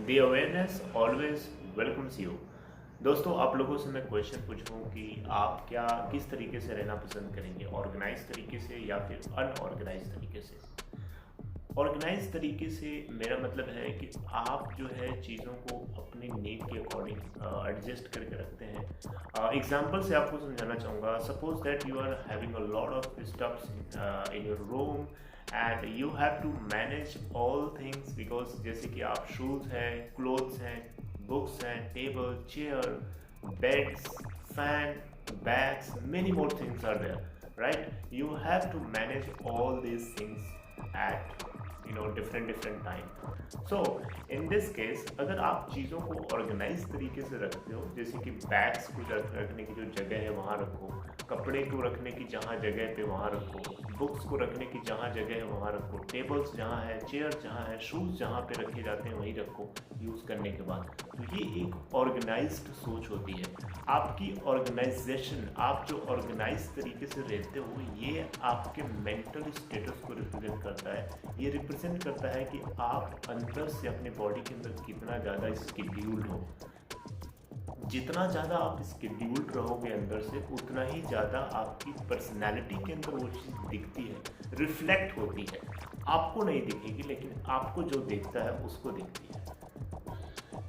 The awareness always welcomes you. दोस्तों, आप लोगों से मैं क्वेश्चन पूछूं कि आप क्या किस तरीके से रहना पसंद करेंगे, ऑर्गेनाइज तरीके से या फिर अनऑर्गेनाइज तरीके से। ऑर्गेनाइज तरीके से मेरा मतलब है कि आप जो है चीज़ों को अपनी नीड के अकॉर्डिंग एडजस्ट करके रखते हैं। एग्जांपल से आपको समझाना चाहूँगा। Suppose that you are having a lot of stuffs in your room and you have to manage all things because जैसे कि आप शूज़ हैं, क्लोथ्स हैं, बुक्स हैं, table, chair, beds, fan, bags, many more things are there, right? You have to manage all these things at different time. So in this case, अगर आप चीज़ों को ऑर्गेनाइज तरीके से रखते हो, जैसे कि बैग्स को रखने की जो जगह है वहाँ रखो, कपड़े को रखने की जहाँ जगह पे वहाँ रखो, बुक्स को रखने की जहाँ जगह है वहाँ रखो, टेबल्स जहाँ है, चेयर जहाँ है, शूज़ जहाँ पे रखे जाते हैं वहीं रखो यूज़ करने के बाद। तो ये एक ऑर्गेनाइज्ड सोच होती है। आपकी ऑर्गेनाइजेशन, आप जो ऑर्गेनाइज तरीके से रहते हो, ये आपके मेंटल स्टेटस को रिप्रेजेंट करता है। ये रिप्रेजेंट करता है कि आप अंदर से अपने बॉडी के अंदर कितना ज़्यादा स्केड्यूल्ड हो। जितना ज़्यादा आप स्केड्यूल्ड रहोगे अंदर से, उतना ही ज़्यादा आपकी पर्सनैलिटी के अंदर वो चीज़ दिखती है, रिफ्लेक्ट होती है। आपको नहीं दिखेगी, लेकिन आपको जो देखता है उसको दिखती है।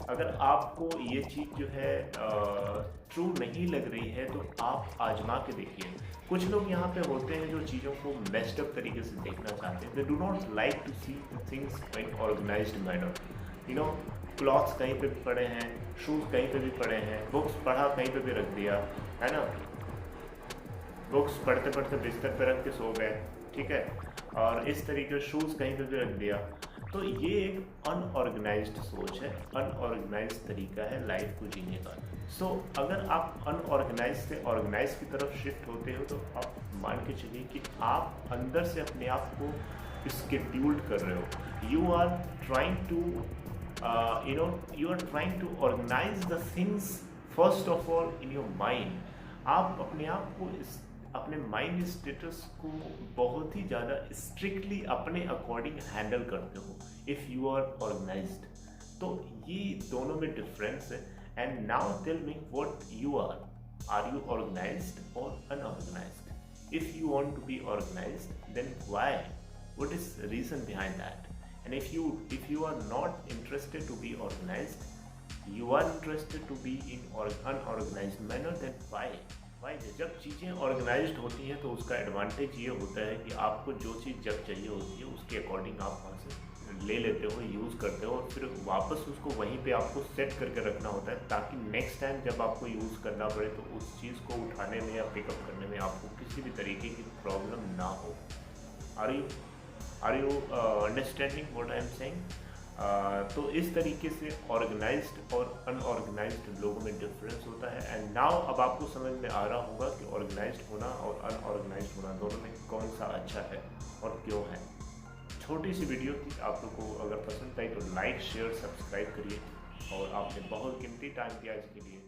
अगर आपको ये चीज़ जो है ट्रू नहीं लग रही है तो आप आजमा के देखिए। कुछ लोग यहाँ पे होते हैं जो चीज़ों को मेस्ड अप तरीके से देखना चाहते हैं। They do not like to see things in organized manner. Clothes कहीं पे भी पड़े हैं, शूज़ कहीं पे भी पड़े हैं, बुक्स पढ़ा कहीं पे भी रख दिया, है ना। बुक्स पढ़ते पढ़ते बिस्तर पे रख के सो गए, ठीक है, और इस तरीके शूज़ कहीं पे भी रख दिया। तो ये एक अनऑर्गेनाइज्ड सोच है, अनऑर्गेनाइज्ड तरीका है लाइफ को जीने का। सो अगर आप अनऑर्गेनाइज से ऑर्गेनाइज की तरफ शिफ्ट होते हो तो आप मान के चलिए कि आप अंदर से अपने आप को स्केड्यूल्ड कर रहे हो। You are trying to you are trying to organize the things first of all in your mind. आप अपने आप को अपने माइंड स्टेटस को बहुत ही ज़्यादा स्ट्रिक्टली अपने अकॉर्डिंग हैंडल करते हो इफ़ यू आर ऑर्गेनाइज्ड। तो ये दोनों में डिफरेंस है। And now tell me what you are you organized और unorganized? If you want to be organized then why, what is reason behind that? And if you are not interested to be organized, you are interested to be in unorganized manner, then why? जब चीज़ें organised होती हैं तो उसका advantage ये होता है कि आपको जो चीज़ जब चाहिए होती है उसके अकॉर्डिंग आप वहाँ से ले लेते हो, यूज़ करते हो, और फिर वापस उसको वहीं पे आपको सेट करके रखना होता है ताकि नेक्स्ट टाइम जब आपको यूज़ करना पड़े तो उस चीज़ को उठाने में या पिकअप करने में आपको किसी भी तरीके की प्रॉब्लम ना हो। Are you understanding what I am saying? तो इस तरीके से ऑर्गेनाइज्ड और अनऑर्गेनाइज्ड लोगों में डिफरेंस होता है। एंड नाउ अब आपको समझ में आ रहा होगा कि ऑर्गेनाइज्ड होना और अनऑर्गेनाइज्ड होना दोनों में कौन सा अच्छा है और क्यों है। छोटी सी वीडियो थी, आप लोग को अगर पसंद आई तो लाइक, शेयर, सब्सक्राइब करिए। और आपने बहुत कीमती टाइम दिया इसके लिए।